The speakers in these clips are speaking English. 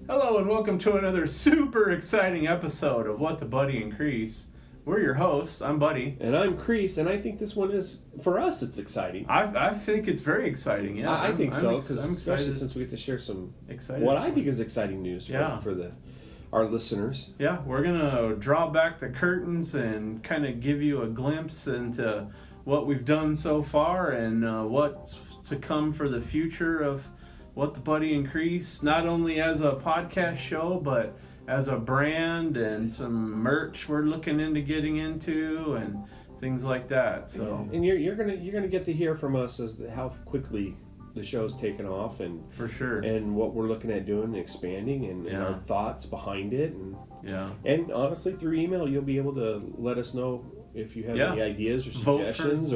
Hello and welcome to another super exciting episode of What the Buddy and Kreese. We're your hosts. I'm Buddy. And I'm Kreese, and I think this one is, for us, it's exciting. I think it's very exciting, yeah. I think so, because I'm especially since we get to share some, excited. what I think is exciting news for our listeners. Yeah, we're going to draw back the curtains and kind of give you a glimpse into what we've done so far and what's to come for the future of What the Buddy and Kreese, not only as a podcast show, but as a brand and some merch we're looking into getting into and things like that. So and you're gonna get to hear from us as to how quickly the show's taken off, and for sure, and what we're looking at doing and expanding, and our thoughts behind it, and honestly, through email you'll be able to let us know if you have any ideas or suggestions,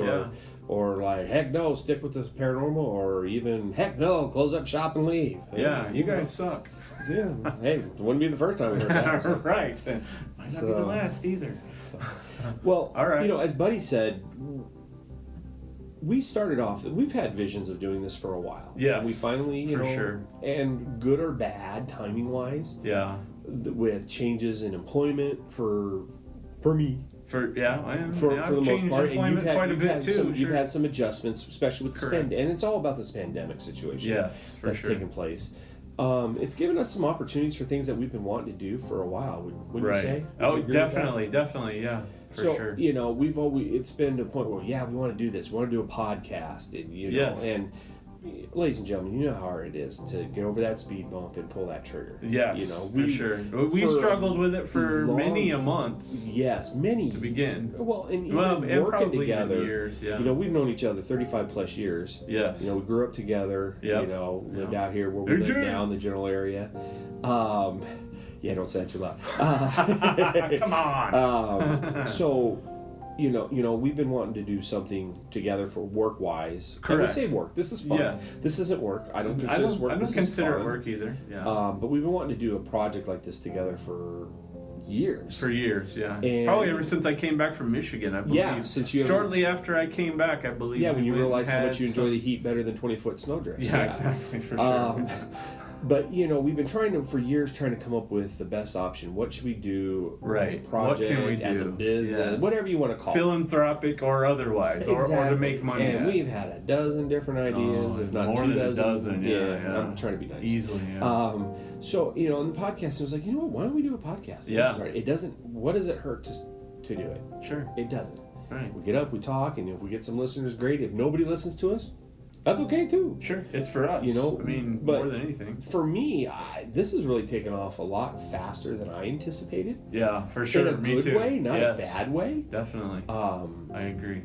or like, heck no, stick with this paranormal, or even heck no, close up shop and leave. Yeah, you guys suck. Yeah, hey, it wouldn't be the first time we heard that. So. Right, might not be the last either. So. Well, all right. As Buddy said, we started off. We've had visions of doing this for a while. Yeah, and we finally, and good or bad, timing wise. Yeah, with changes in employment for me. For the most part, and you've had some adjustments, especially with the and it's all about this pandemic situation that's taken place. It's given us some opportunities for things that we've been wanting to do for a while. Would you say? Oh, definitely, yeah, for sure. It's been to a point where we want to do this. We want to do a podcast, and and ladies and gentlemen, you know how hard it is to get over that speed bump and pull that trigger. Yes, for sure. We struggled with it for many a months. Yes, many to begin. Well, and working together. Years, we've known each other 35 plus years. Yes. We grew up together. Yep. Lived out here where we live now in the general area. Yeah, don't say that too loud. Come on. So. We've been wanting to do something together for work-wise. Correct. I say work. This is fun. Yeah. This isn't work. I don't consider this work. I don't consider it work either. Yeah. But we've been wanting to do a project like this together for years. And probably ever since I came back from Michigan, I believe. Yeah, shortly after I came back, I believe. Yeah, when you realized how much you enjoy the heat better than 20-foot snowdrifts. Yeah, exactly, for sure. But we've been trying to come up with the best option. What should we do as a project, what can we do? As a business, whatever you want to call it, philanthropic or otherwise, or to make money. And we've had a dozen different ideas, if not more 2 than dozen. a dozen. Yeah. I'm trying to be nice. Easily. Yeah. So in the podcast, it was like, why don't we do a podcast? Yeah. It doesn't. What does it hurt to do it? Sure. It doesn't. Right. We get up, we talk, and if we get some listeners, great. If nobody listens to us, that's okay too. Sure, it's for us. More than anything. For me, this has really taken off a lot faster than I anticipated. Yeah, for sure. In a good way, not a bad way. Definitely. I agree.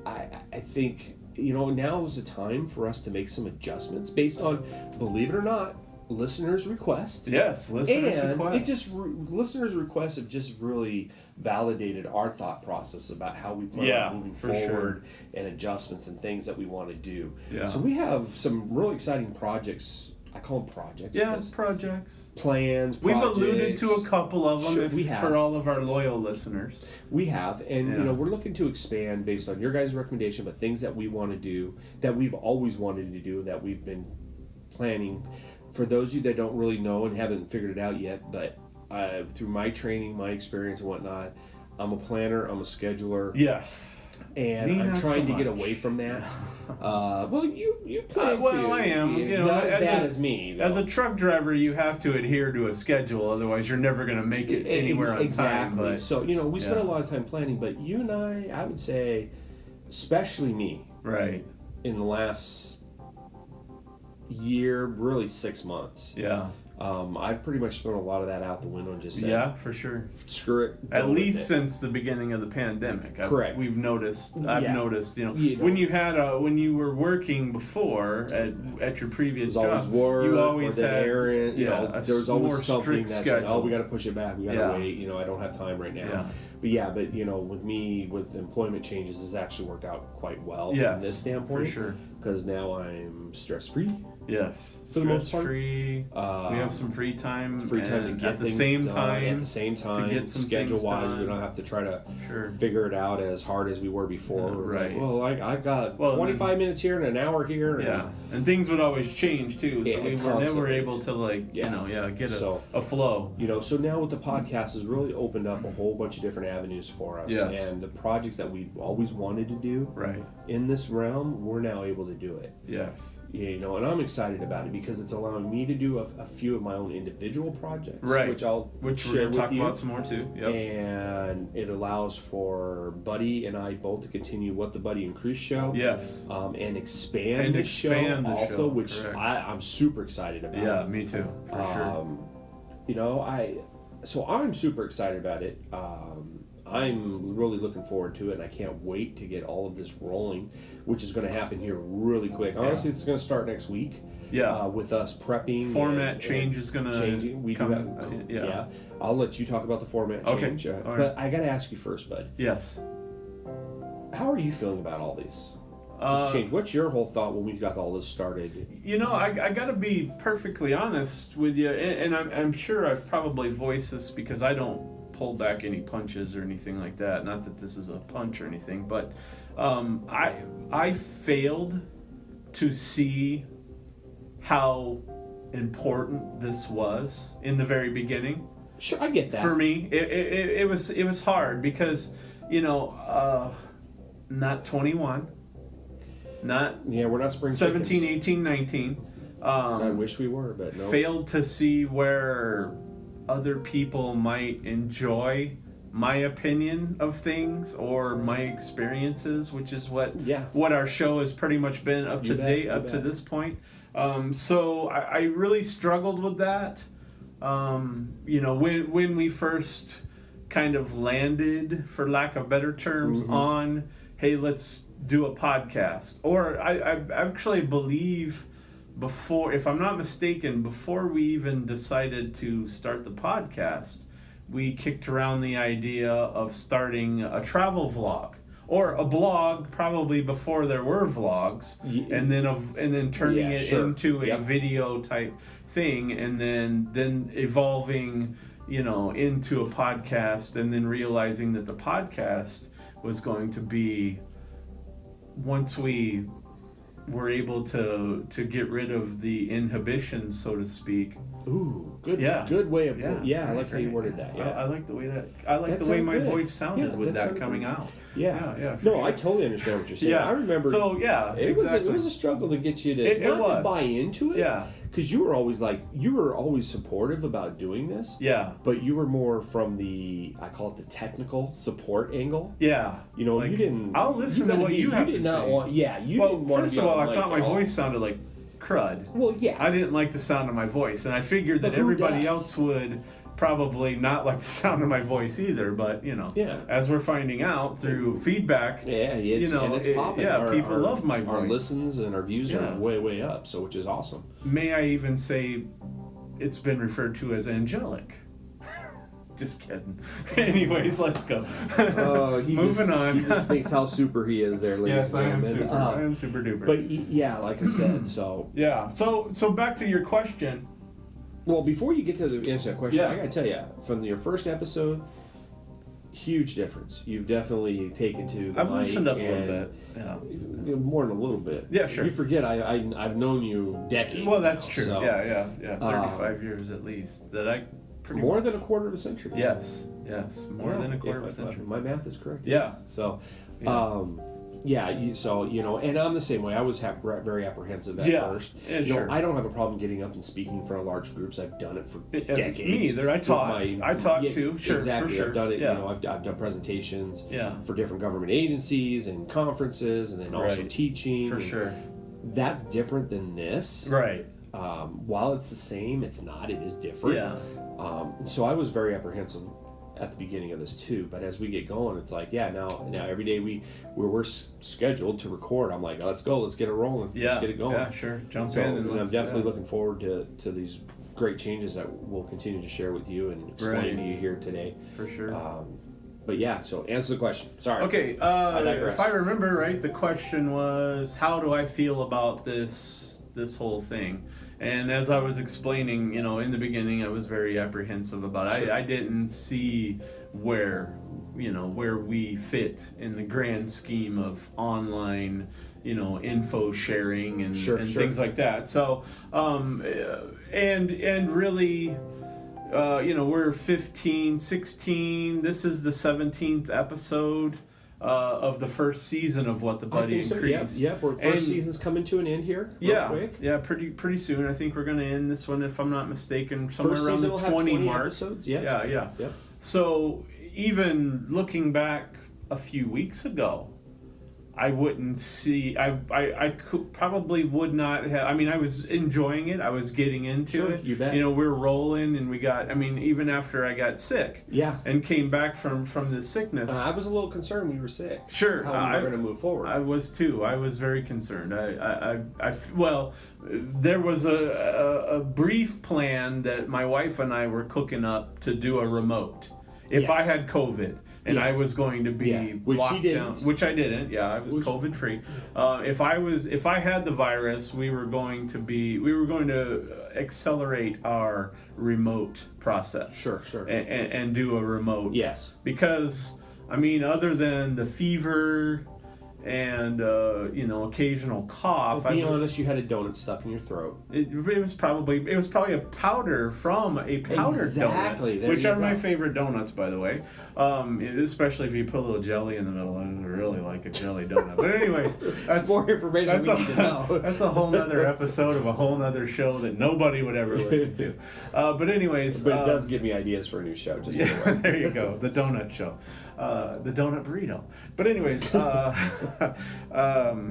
I think now is the time for us to make some adjustments based on, believe it or not, listeners' request. Yes, listeners' request. Listeners' requests have just really validated our thought process about how we plan on moving forward and adjustments and things that we want to do. Yeah. So we have some really exciting projects. I call them projects. Yeah, projects. Plans, We've alluded to a couple of them for all of our loyal listeners. We have, and we're looking to expand based on your guys' recommendation, but things that we want to do, that we've always wanted to do, that we've been planning. For those of you that don't really know and haven't figured it out yet, but through my training, my experience and whatnot, I'm a planner, I'm a scheduler. Yes. And I'm trying to get away from that. Well, you plan well, I am. Not as bad as me. Though. As a truck driver, you have to adhere to a schedule, otherwise you're never going to make it anywhere on time. Exactly. So, we spend a lot of time planning, but you and I would say, especially me. Right. In the last year, really 6 months. Yeah. I've pretty much thrown a lot of that out the window and just said, for sure. Screw it. At least since the beginning of the pandemic. Correct. I've noticed, when you were working before at your previous job, always work, you always had errand, there was always something that said, we got to push it back, we got to wait, I don't have time right now. But you know, with me, with employment changes, it's actually worked out quite well from this standpoint. For sure. Because now I'm stress-free. Yes, for the most part. Free. We have some free time. To get at the things same done, time. At the same time, to get some schedule-wise, we don't have to try to figure it out as hard as we were before. Right. Like, well, I've got 25 minutes here and an hour here. And things would always change too, so we were never able to get a flow. You know, so now with the podcast has really opened up a whole bunch of different avenues for us, and the projects that we always wanted to do in this realm, we're now able to do it. Yes. You know, and I'm excited about it because it's allowing me to do a few of my own individual projects, which share we're going to talk with you. about some more too. Yep. And it allows for Buddy and I both to continue what the Buddy and Kreese show, and expand the show also, which I'm super excited about. Yeah, me too, for sure. You know, I'm super excited about it. I'm really looking forward to it, and I can't wait to get all of this rolling, which is going to happen here really quick. Honestly, it's going to start next week. With us prepping. Format change is going to changing. We come. I'll let you talk about the format change. Okay. But I got to ask you first, bud. Yes. How are you feeling about all these? This change. What's your whole thought when we got all this started? You know, I got to be perfectly honest with you, and I'm sure I've probably voiced this because I don't pull back any punches or anything like that. Not that this is a punch or anything, but I failed to see how important this was in the very beginning. Sure, I get that. For me, it was hard because, you know, not 21, we're not spring 17, chickens. 18, 19. I wish we were, but no. Failed to see where other people might enjoy my opinion of things or my experiences, which is what our show has pretty much been up to this point. So I really struggled with that. You know, when we first kind of landed, for lack of better terms, on, hey, let's do a podcast. Or I actually believe before, if I'm not mistaken, before we even decided to start the podcast, we kicked around the idea of starting a travel vlog or a blog, probably before there were vlogs, and then turning it into a video type thing, and then evolving, you know, into a podcast, and then realizing that the podcast was going to be, once we were able to get rid of the inhibitions, so to speak. Ooh, good way of I like how you worded that. I like the way the way my voice sounded with that coming out. No, sure. I totally understand what you're saying. I remember. So it was a struggle to get you to buy into it. Yeah. Because you were always supportive about doing this. Yeah. But you were more from I call it the technical support angle. Yeah. You know, you didn't. I'll listen to what you have to say. First of all, I thought my voice sounded like crud. Well, yeah. I didn't like the sound of my voice, and I figured that everybody else would probably not like the sound of my voice either. But you know, as we're finding out through feedback, it's popping. People love my voice. Our listens and our views are way up, so which is awesome. May I even say, it's been referred to as angelic. Just kidding. Anyways, let's go. Moving on. He just thinks how super he is there, ladies and gentlemen. I am super duper. But like I said, so So back to your question. Well, before you get to the answer to that question, I gotta tell you, from your first episode, huge difference. You've definitely taken to the I've loosened up a little bit. Yeah. More than a little bit. Yeah, sure. You forget I've known you decades. Well, that's now, true. So, 35 years at least. More than a quarter of a century. Yes. More than a quarter of a century. My math is correct. Yeah. Yes. So, and I'm the same way. I was very apprehensive at first. Yeah, sure. I don't have a problem getting up and speaking in front of large groups. I've done it for decades. Me either. I taught too. Sure, exactly. For sure. I've done it. Yeah. I've done presentations for different government agencies and conferences, and then also teaching. For sure. That's different than this. Right. While it's the same, it's not. It is different. Yeah. So I was very apprehensive at the beginning of this too, but as we get going, it's like now every day we're scheduled to record. I'm like, let's go, let's get it rolling, let's get it going. Yeah, sure. Jump in. And I'm definitely looking forward to these great changes that we'll continue to share with you and explain to you here today. For sure. But yeah, so answer the question. Sorry. Okay, I digress. if I remember right, the question was, how do I feel about this whole thing? And as I was explaining, in the beginning, I was very apprehensive about it. Sure. I didn't see where we fit in the grand scheme of online, info sharing and things like that. So, and really, we're 15, 16. This is the 17th episode of the first season of What the Buddy and Kreese. Yep. Our first season's coming to an end here. Real quick. Yeah, pretty soon. I think we're going to end this one, if I'm not mistaken, somewhere First around the will 20 have 20 mark. episodes. Yeah. Yeah. Yep. So even looking back a few weeks ago, I wouldn't see. Probably would not have. I mean, I was enjoying it. I was getting into it. You bet. We're rolling, and we got. I mean, even after I got sick. Yeah. And came back from the sickness. I was a little concerned we were sick. Sure. How we were going to move forward. I was too. I was very concerned. Well, there was a brief plan that my wife and I were cooking up to do a remote. If I had COVID. And I was going to be locked down, which I didn't. Yeah, I was COVID free. If I had the virus, we were going to accelerate our remote process. Sure. And do a remote. Yes. Because other than the fever and occasional cough. Well, be honest, you had a donut stuck in your throat. It was probably a powder from a powdered donut, which are my favorite donuts, by the way. Especially if you put a little jelly in the middle. I really like a jelly donut. But anyways, that's more information we need to know. That's a whole nother episode of a whole nother show that nobody would ever listen to. But anyways, but it does give me ideas for a new show. Just there you go, the donut show. The donut burrito. But anyways,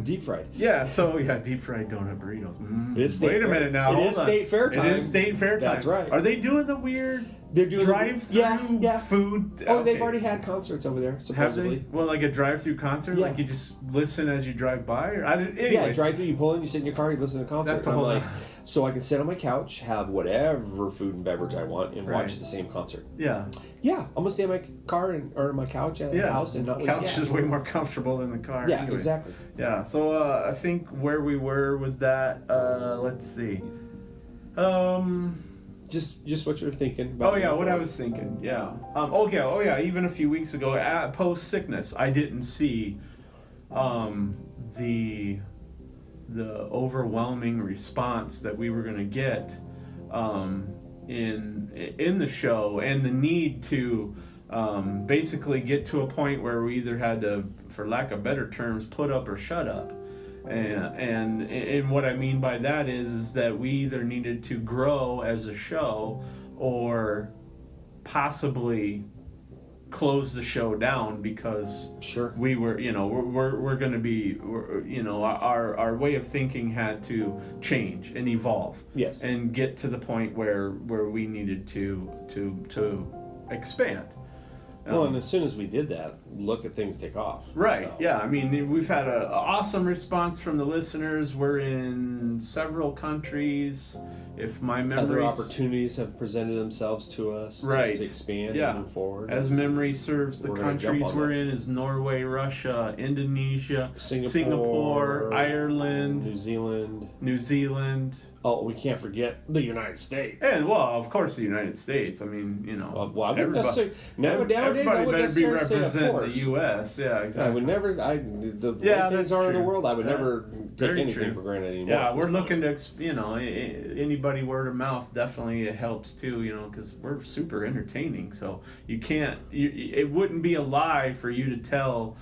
deep fried. Yeah, so deep fried donut burritos. Wait a minute now. It is state fair time. It is state fair time. That's right. Are they doing the weird drive-through food? Oh, they've already had concerts over there, supposedly. Have they? Well, like a drive-through concert? Yeah. Like you just listen as you drive by? Yeah, drive-through, you pull in, you sit in your car, you listen to a concert. That's a whole so I can sit on my couch, have whatever food and beverage I want, and watch the same concert. Yeah. Yeah, I'm going to stay in my car or my couch at the house and not waste gas. Couch is way more comfortable than the car. Yeah, anyway. Exactly. Yeah, so I think where we were with that, let's see. Just what you're thinking about. What I was thinking. Yeah. Even a few weeks ago, post sickness, I didn't see the overwhelming response that we were going to get in the show, and the need to basically get to a point where we either had to, for lack of better terms, put up or shut up. And what I mean by that is that we either needed to grow as a show or possibly close the show down because we were, we're going to be, our way of thinking had to change and evolve. Yes. And get to the point where we needed to expand. Well, and as soon as we did that, look at things take off. Right, so. Yeah. We've had an awesome response from the listeners. We're in several countries. If my memory... Other opportunities have presented themselves to us to expand and move forward. As memory serves, the countries we're in is Norway, Russia, Indonesia, Singapore, Ireland, New Zealand. Oh, we can't forget the United States. And, of course, the United States. I wouldn't necessarily... Nowadays, I would better be represent the U.S. Yeah, exactly. I would never... the way things are in the world, I would never take anything for granted anymore. Yeah, we're looking to, anybody word of mouth definitely helps too, because we're super entertaining. So you can't... it wouldn't be a lie for you to tell...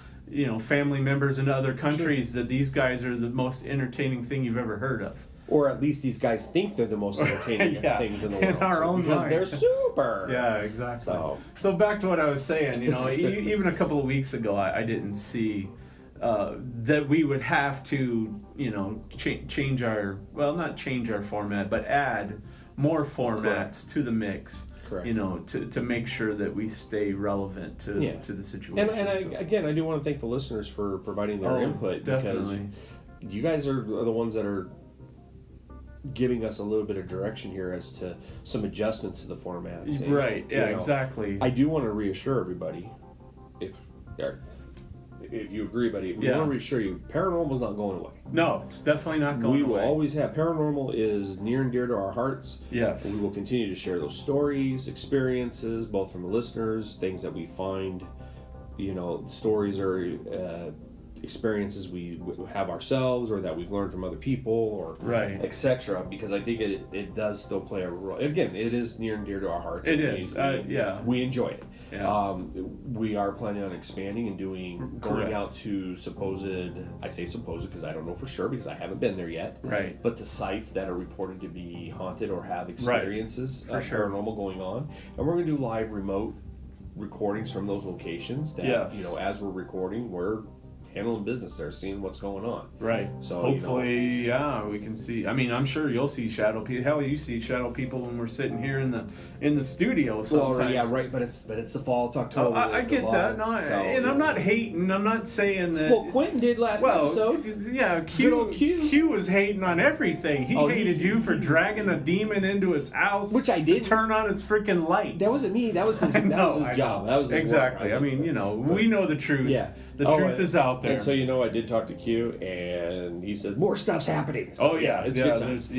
family members in other countries that these guys are the most entertaining thing you've ever heard of. Or at least these guys think they're the most entertaining things in the world. In our own because mind. They're super. Yeah, exactly. So back to what I was saying, even a couple of weeks ago, I didn't see that we would have to, change our, not change our format, but add more formats to the mix. Correct. To make sure that we stay relevant to the situation. And I do want to thank the listeners for providing their input. Definitely. Because you guys are the ones that are giving us a little bit of direction here as to some adjustments to the formats. Right, exactly. I do want to reassure everybody, if you agree, buddy, we Yeah. want to reassure you, paranormal is not going away. No, it's definitely not going away. We will always have paranormal is near and dear to our hearts. Yes. We will continue to share those stories, experiences, both from the listeners, things that we find, stories or experiences we have ourselves or that we've learned from other people or right, etc. Because I think it does still play a role. Again, it is near and dear to our hearts. It is. We enjoy it. Yeah. We are planning on expanding and going out to I say supposed because I don't know for sure because I haven't been there yet. Right. But the sites that are reported to be haunted or have experiences of paranormal going on, and we're going to do live remote recordings from those locations. That as we're recording, we're handling business there, seeing what's going on. Right. So hopefully, we can see. I mean, I'm sure you'll see shadow people. Hell, you see shadow people when we're sitting here in the studio. Sometimes. Well, yeah, right. But it's the fall. It's October. I get that. No, and I'm not hating. I'm not saying that. Well, Quentin did last episode. Yeah, Q was hating on everything. He hated you for dragging a demon into his house, which I did. To turn on its freaking lights. That wasn't me. That was his. That was his job. That was his exactly. work, right? I mean, we know the truth. Yeah. The truth is out there. And so I did talk to Q, and he said more stuff's happening. So, it's good times.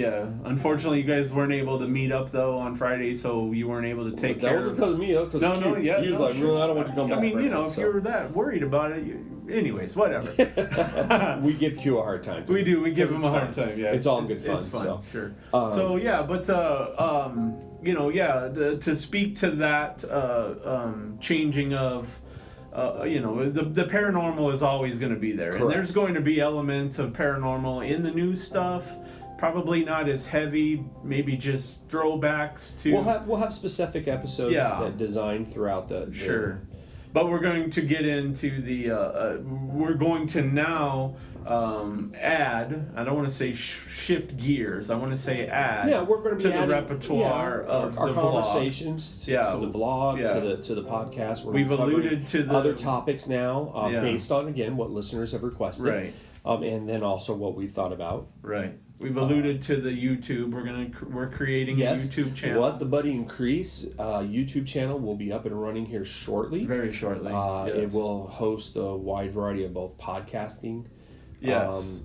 Unfortunately, you guys weren't able to meet up though on Friday, so you weren't able to take care. That wasn't because of me. That was because of Q. He was like, "No, I don't want you to come back." I mean, if you're that worried about it, anyways, whatever. We give Q a hard time. We do. We give him a hard time. Yeah, it's all good fun. It's fun. So. Sure. To speak to that changing of. The paranormal is always going to be there. Correct. And there's going to be elements of paranormal in the new stuff. Probably not as heavy, maybe just throwbacks to... We'll have specific episodes that designed throughout the... Sure. But we're going to get into the... we're going to now add... I don't want to say shift gears. I want to say add we're going to be the repertoire of our the conversations to the vlog, to the podcast. We've alluded to the... other topics now based on, again, what listeners have requested. Right. And then also what we've thought about. Right. We've alluded to the YouTube. We're creating a YouTube channel. What the Buddy and Kreese YouTube channel will be up and running here shortly. Very shortly. It will host a wide variety of both podcasting. Yes.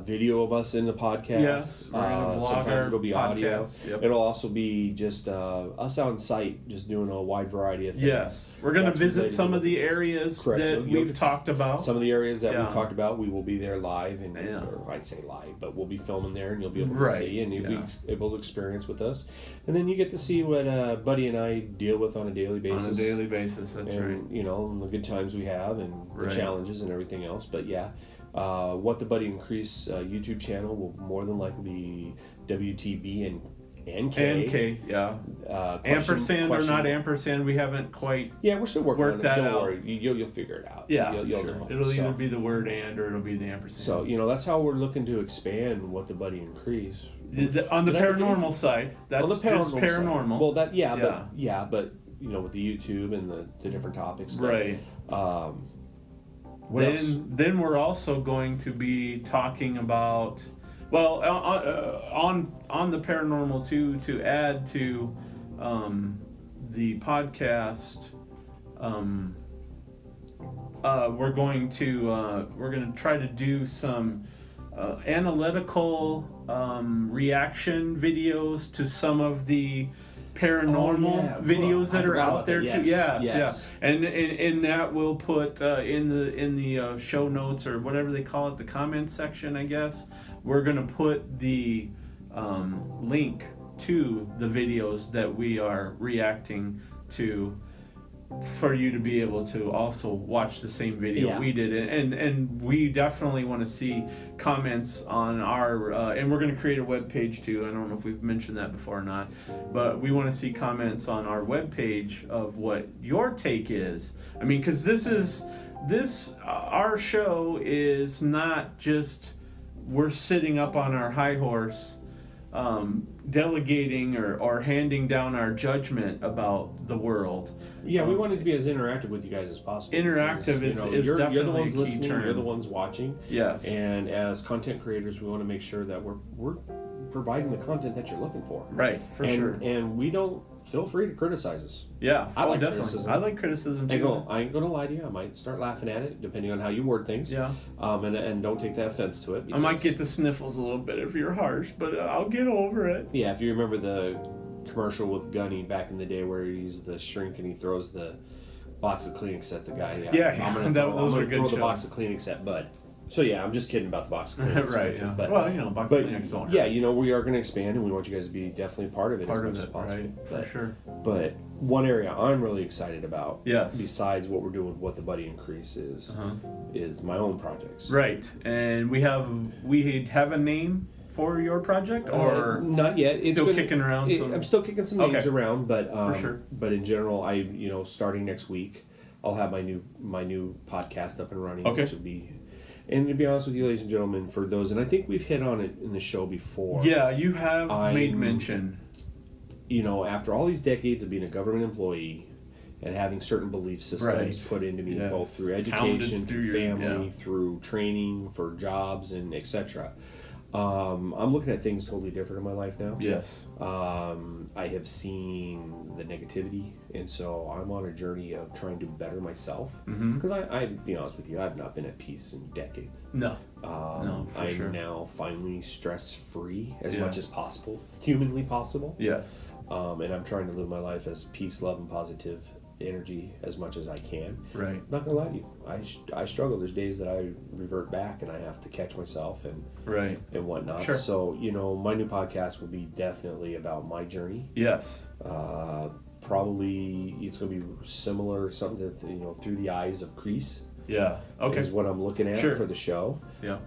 Video of us in the podcast. Yes. We're gonna vlog sometimes it'll be audio. Yep. It'll also be just us on site, just doing a wide variety of things. Yes. We're going to visit some of the areas that we've talked about. Some of the areas that we've talked about, we will be there live, or I'd say live, but we'll be filming there, and you'll be able to see, and you'll be able to experience with us. And then you get to see what Buddy and I deal with on a daily basis. On a daily basis, that's right. And the good times we have, and the challenges and everything else. But what the Buddy and Kreese YouTube channel will more than likely be WTB and K. Ampersand or not ampersand, we haven't quite. Yeah, we're still working on it. That Don't out. worry, you'll figure it out. Yeah, you'll know. It'll either be the word and or it'll be the ampersand. So that's how we're looking to expand what the Buddy and Kreese. On the paranormal side, that's on the just paranormal. Side. Well, but with the YouTube and the different topics. Right. Then we're also going to be talking about, on the paranormal too, to add to the podcast. We're going to try to do some analytical reaction videos to some of the paranormal videos that are out there too. Yes. And that we'll put in the show notes or whatever they call it, the comments section, I guess. We're gonna put the link to the videos that we are reacting to, for you to be able to also watch the same video we did, and we definitely want to see comments on our and we're going to create a web page too. I don't know if we've mentioned that before or not, but we want to see comments on our web page of what your take is. I mean, because our show is not just we're sitting up on our high horse delegating or handing down our judgment about the world. Yeah, we want it to be as interactive with you guys as possible. Interactive is definitely you're the ones a key listening, term. You're the ones watching. Yes. And as content creators, we want to make sure that we're providing the content that you're looking for. Right, for sure. And we don't feel free to criticize us. Yeah, I like definitely. criticism. I like criticism too. I ain't gonna lie to you. I might start laughing at it depending on how you word things. Yeah. And don't take that offense to it. I might get the sniffles a little bit if you're harsh, but I'll get over it. Yeah, if you remember the commercial with Gunny back in the day where he's the shrink and he throws the box of Kleenex at the guy. Yeah, I'm gonna throw the shows. box of Kleenex at Bud. So yeah, I'm just kidding about the box of Kleenex. Right. Yeah. But, box of Kleenex don't hurt. Yeah, we are going to expand, and we want you guys to be definitely part of it as much as possible. Right, for sure. But one area I'm really excited about, yes, besides what we're doing with What the Buddy and Kreese is my own projects. Right, and we have a name for your project, or not yet? It's still kicking around. I'm still kicking some names around, but for sure. But in general, starting next week, I'll have my new podcast up and running, which will be. And to be honest with you, ladies and gentlemen, for those, and I think we've hit on it in the show before. Yeah, you have made mention. After all these decades of being a government employee and having certain belief systems put into me, both through education, through family, through training, for jobs, and etc. I'm looking at things totally different in my life now. Yes. I have seen the negativity, and so I'm on a journey of trying to better myself. Because I be honest with you, I've not been at peace in decades. No. I'm now finally stress-free as much as possible, humanly possible. Yes. And I'm trying to live my life as peace, love, and positive energy as much as I can. Right. I'm not gonna lie to you, I struggle. There's days that I revert back and I have to catch myself and whatnot. Sure. So my new podcast will be definitely about my journey. Yes. Probably it's gonna be similar, something to through the eyes of Kreese. Yeah. Okay. Is what I'm looking at for the show. Yeah.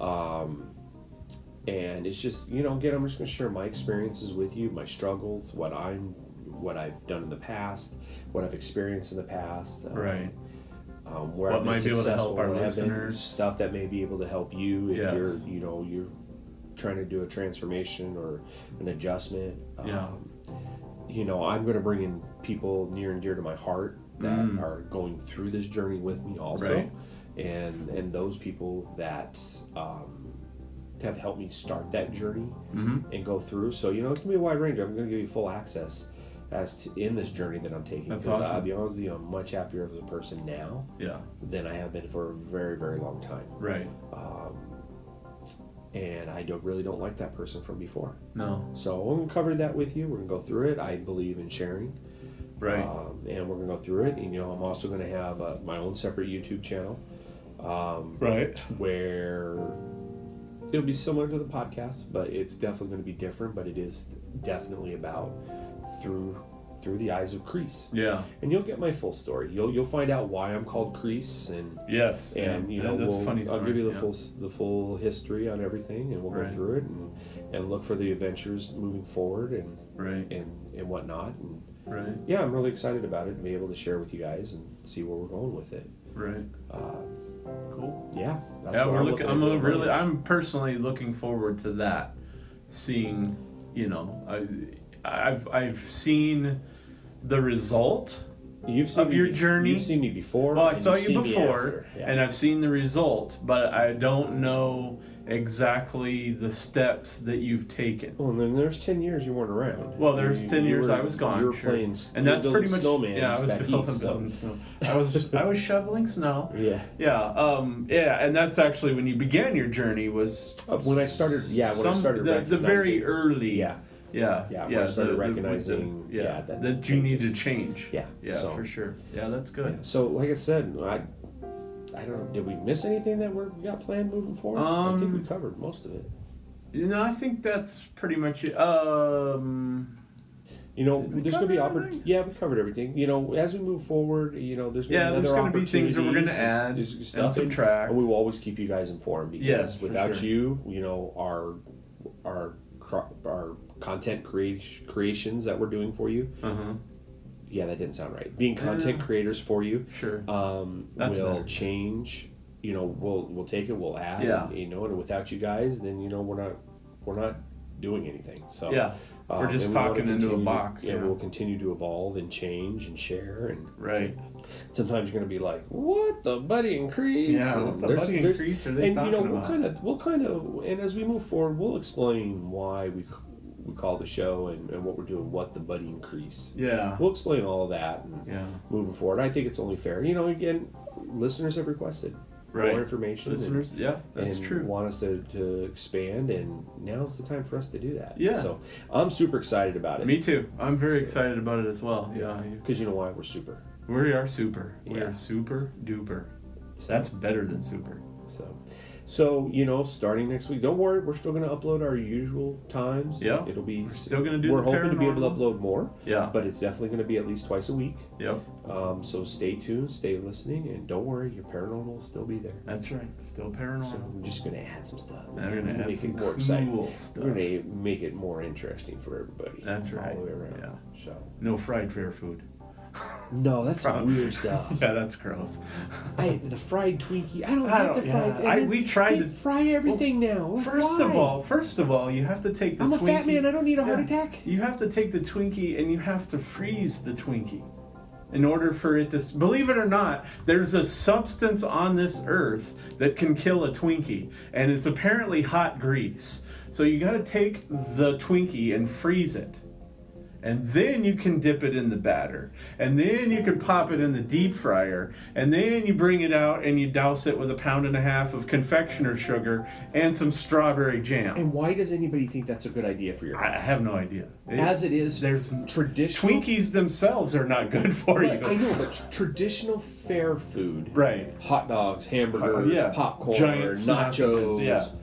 And it's just again, I'm just gonna share my experiences with you, my struggles, what I've done in the past, what I've experienced in the past, right? Where what I've been might be able to help our listeners, stuff that may be able to help you if you're trying to do a transformation or an adjustment. I'm going to bring in people near and dear to my heart that are going through this journey with me also, and those people that have helped me start that journey and go through. So it's gonna be a wide range. I'm going to give you full access in this journey that I'm taking. That's because awesome. I'll be honest with you, I'm much happier as a person now than I have been for a very, very long time. Right. And I really don't like that person from before. No. So we're going to cover that with you. We're going to go through it. I believe in sharing. Right. And we're going to go through it. And I'm also going to have my own separate YouTube channel. Where it'll be similar to the podcast, but it's definitely going to be different. But it is definitely about through the eyes of Kreese. Yeah. And you'll get my full story. You'll find out why I'm called Kreese, and that's a funny story. I'll give you the full history on everything, and we'll go through it and look for the adventures moving forward and whatnot. And yeah, I'm really excited about it and be able to share with you guys and see where we're going with it. Right. Cool. Yeah. I'm personally looking forward to that. Seeing, I've seen the result of your journey. You've seen me before. Well, I saw you before, and I've seen the result, but I don't know exactly the steps that you've taken. Well, then there's 10 years you weren't around. Well, there's 10 years I was gone. You were playing, and that's pretty much snowman. Yeah, I was building snow. I was shoveling snow. Yeah. And that's actually when you began your journey. Was when I started. Yeah, when I started. The very early. Yeah. When I started recognizing that you need to change. Yeah. For sure. Yeah, that's good. Yeah. So, like I said, I don't know. Did we miss anything that we got planned moving forward? I think we covered most of it. I think that's pretty much it. There's going to be opportunity. Yeah, we covered everything. As we move forward, there's going to be things that we're going to add and subtract. And we will always keep you guys informed because without you, our content creations that we're doing for you. Yeah, that didn't sound right. Being content creators for you, will change. We'll take it, we'll add. And without you guys, then we're not doing anything. So we're just talking into a box. We'll continue to evolve and change and share and sometimes you're going to be like, what the Buddy and Kreese? Yeah, what the Buddy and Kreese are they talking about? We'll kind of, and as we move forward, we'll explain why we call the show and what we're doing, What the Buddy and Kreese. Yeah. We'll explain all of that and moving forward. I think it's only fair. You know, again, listeners have requested more information. Listeners, that's true. Want us to expand, and now's the time for us to do that. Yeah. So I'm super excited about it. Me too. I'm very excited about it as well. Yeah. Because you know why? We're super. We are super. We Yeah. are super duper. That's better than super. So, you know, starting next week, don't worry, we're still going to upload our usual times. Yeah. It'll be... We're still going to do We're the hoping to be able to paranormal. upload more. Yeah. But it's definitely going to be at least twice a week. Yep. So stay tuned, stay listening, and don't worry, your paranormal will still be there. That's right. Still paranormal. So we're just going to add some stuff. We're going to make some it more cool exciting. stuff. We're going to make it more interesting for everybody. That's right. All the way around. Yeah. So. No fried fair food. No, that's some weird stuff. Yeah, that's gross. The fried Twinkie. I don't get the fried. We tried to fry everything now. First of all, you have to take the Twinkie. I'm a fat man. I don't need a heart attack. You have to take the Twinkie and you have to freeze the Twinkie in order for it to. Believe it or not, there's a substance on this earth that can kill a Twinkie, and it's apparently hot grease. So you got to take the Twinkie and freeze it. And then you can dip it in the batter. And then you can pop it in the deep fryer. And then you bring it out and you douse it with 1.5 pounds of confectioner sugar and some strawberry jam. And why does anybody think that's a good idea for your health? I have no idea. As it is, there's traditional... Twinkies themselves are not good for you. I know, but traditional fair food. Right. Hot dogs, hamburgers, popcorn, giant nachos.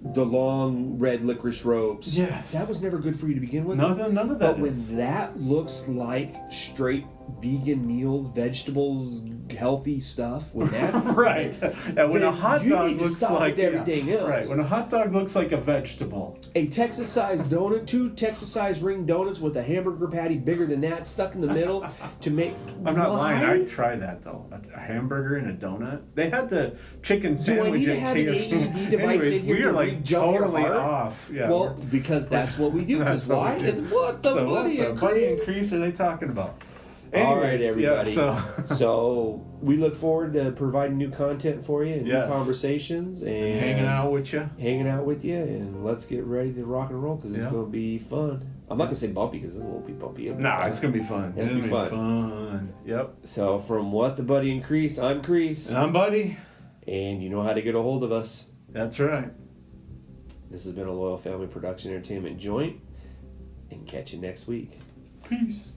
The long red licorice ropes. Yes. That was never good for you to begin with. None of that But when that looks like straight vegan meals, vegetables, healthy stuff, when that right. And when a hot dog looks like everything else. Right. When a hot dog looks like a vegetable. A Texas-sized donut, 2 Texas-sized ring donuts with a hamburger patty bigger than that stuck in the middle to make. I'm not lying. I'd try that though. A hamburger and a donut. They had the chicken sandwich at KFC. AED device Anyways, in here we are like totally off. Yeah. Well, because that's what we do. Because why? It's what the Buddy and Kreese are they talking about? Anyways, all right, everybody. Yeah, so we look forward to providing new content for you and new conversations and hanging out with you. And let's get ready to rock and roll because it's going to be fun. I'm not going to say bumpy because this will be bumpy. Nah, it's going to be fun. It'll be fun. Yep. So from What the Buddy and Kreese, I'm Kreese. And I'm Buddy. And you know how to get a hold of us. That's right. This has been a Loyal Family Production Entertainment joint. And catch you next week. Peace.